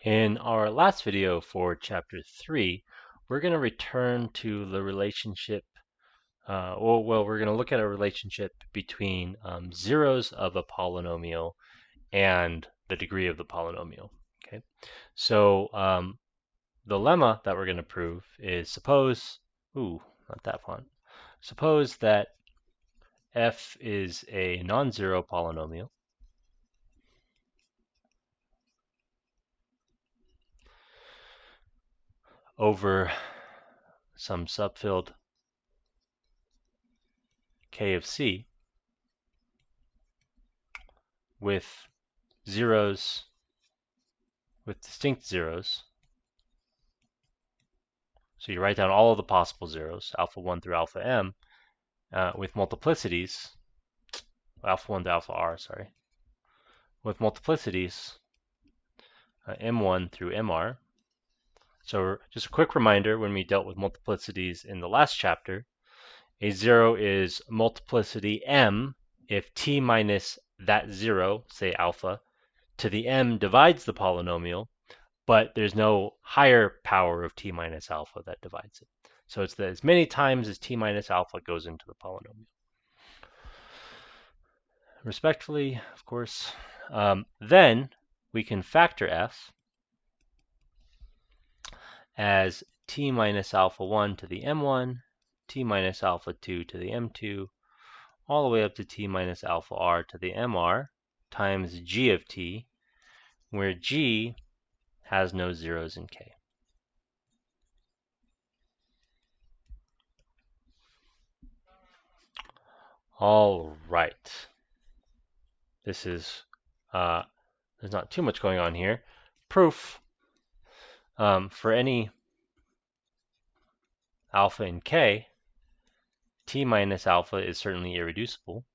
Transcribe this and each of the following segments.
In our last video for chapter 3, we're going to return to the relationship, we're going to look at a relationship between zeros of a polynomial and the degree of the polynomial. Okay, so the lemma that we're going to prove is suppose that f is a non-zero polynomial over some subfield k of c with zeros, with distinct zeros. So you write down all of the possible zeros, alpha 1 through alpha m, with multiplicities, alpha 1 to alpha r, sorry, with multiplicities m1 through mr. So just a quick reminder, when we dealt with multiplicities in the last chapter, a zero is multiplicity m if t minus that zero, say alpha, to the m divides the polynomial, but there's no higher power of t minus alpha that divides it. So it's as many times as t minus alpha goes into the polynomial. Respectfully, of course. Then we can factor f as t minus alpha 1 to the m1, t minus alpha 2 to the m2, all the way up to t minus alpha r to the mr times g of t, where g has no zeros in k. All right. This is, there's not too much going on here. Proof for any alpha in k, t minus alpha is certainly irreducible.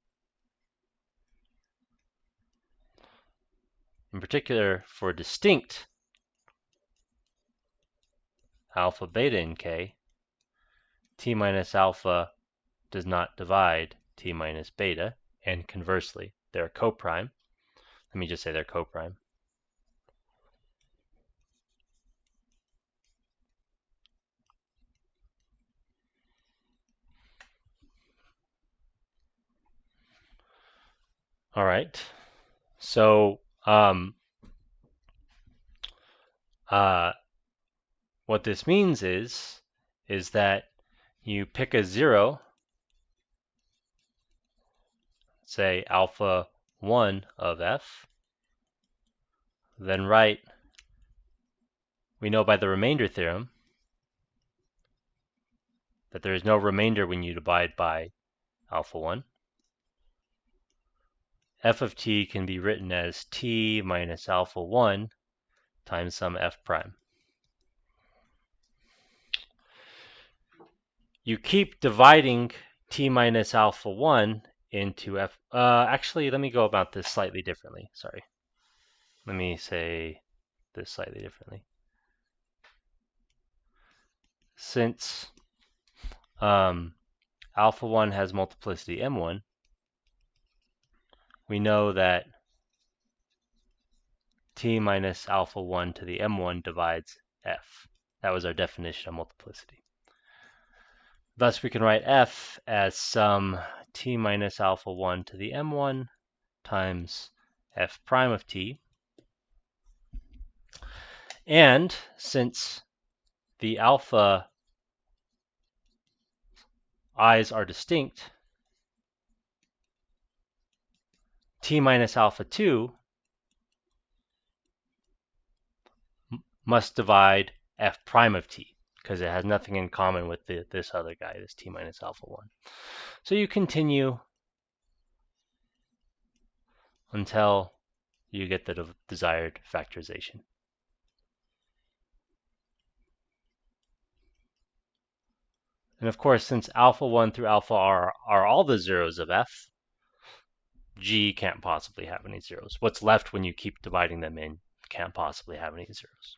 In particular, for distinct alpha beta in k, t minus alpha does not divide t minus beta, and conversely, they're coprime. Let me just say they're coprime. All right. So what this means is that you pick a zero, say alpha 1 of f, then write, we know by the remainder theorem that there is no remainder when you divide by alpha 1. F of t can be written as t minus alpha 1 times some f prime. You keep dividing t minus alpha 1 into f. Actually, let me go about this slightly differently. Sorry. Let me say this slightly differently. Since alpha 1 has multiplicity m1, we know that t minus alpha 1 to the m1 divides f. That was our definition of multiplicity. Thus, we can write f as some t minus alpha 1 to the m1 times f prime of t. And since the alpha i's are distinct, t minus alpha 2 must divide f prime of t, because it has nothing in common with this other guy, this t minus alpha 1. So you continue until you get the desired factorization. And of course, since alpha 1 through alpha r are all the zeros of f, g can't possibly have any zeros. What's left when you keep dividing them in can't possibly have any zeros.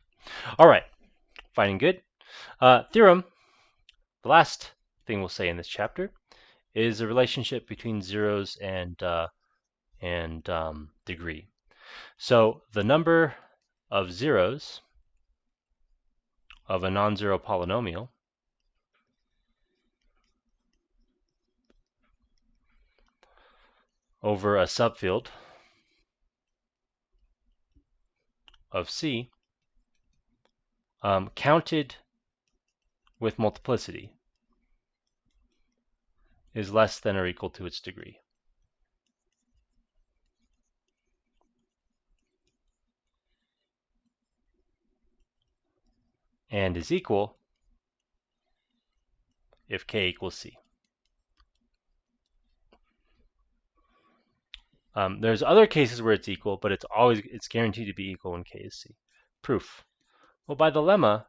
All right, finding good. Theorem, the last thing we'll say in this chapter, is a relationship between zeros and degree. So the number of zeros of a non-zero polynomial over a subfield of C counted with multiplicity is less than or equal to its degree. And is equal if K equals C. There's other cases where it's equal, but it's guaranteed to be equal when K is C. Proof. Well, by the lemma,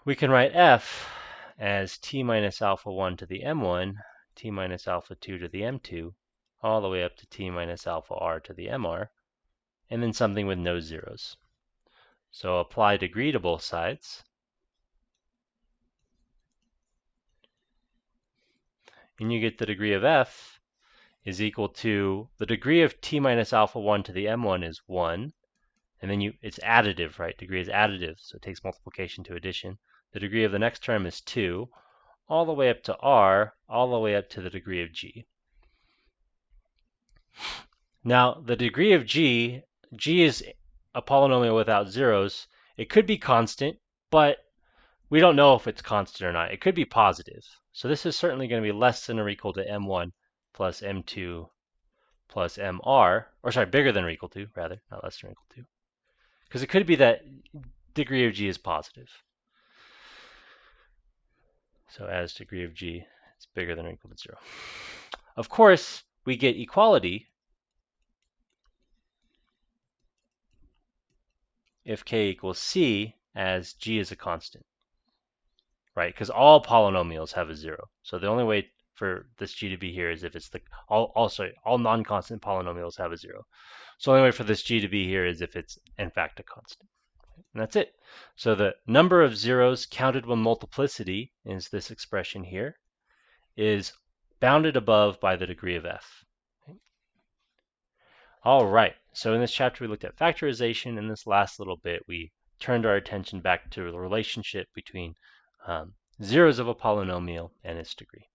we can write F as T minus alpha 1 to the M1, T minus alpha 2 to the M2, all the way up to T minus alpha R to the MR, and then something with no zeros. So apply degree to both sides. And you get the degree of F is equal to the degree of T minus alpha 1 to the M1 is 1. And then it's additive, right? Degree is additive, so it takes multiplication to addition. The degree of the next term is 2, all the way up to R, all the way up to the degree of G. Now, the degree of G is a polynomial without zeros. It could be constant, but we don't know if it's constant or not. It could be positive. So this is certainly going to be less than or equal to M1 plus M2 plus MR, or sorry, bigger than or equal to, rather, not less than or equal to. Because it could be that degree of G is positive. So as degree of G, it's bigger than or equal to 0. Of course, we get equality if K equals C as G is a constant, right? Because all polynomials have a 0. So the only way for this G to be here is if it's all non-constant polynomials have a 0. So the only way for this G to be here is if it's in fact a constant. And that's it. So the number of zeros counted with multiplicity is this expression here, is bounded above by the degree of F. Okay. All right, so in this chapter we looked at factorization. In this last little bit, we turned our attention back to the relationship between zeros of a polynomial and its degree.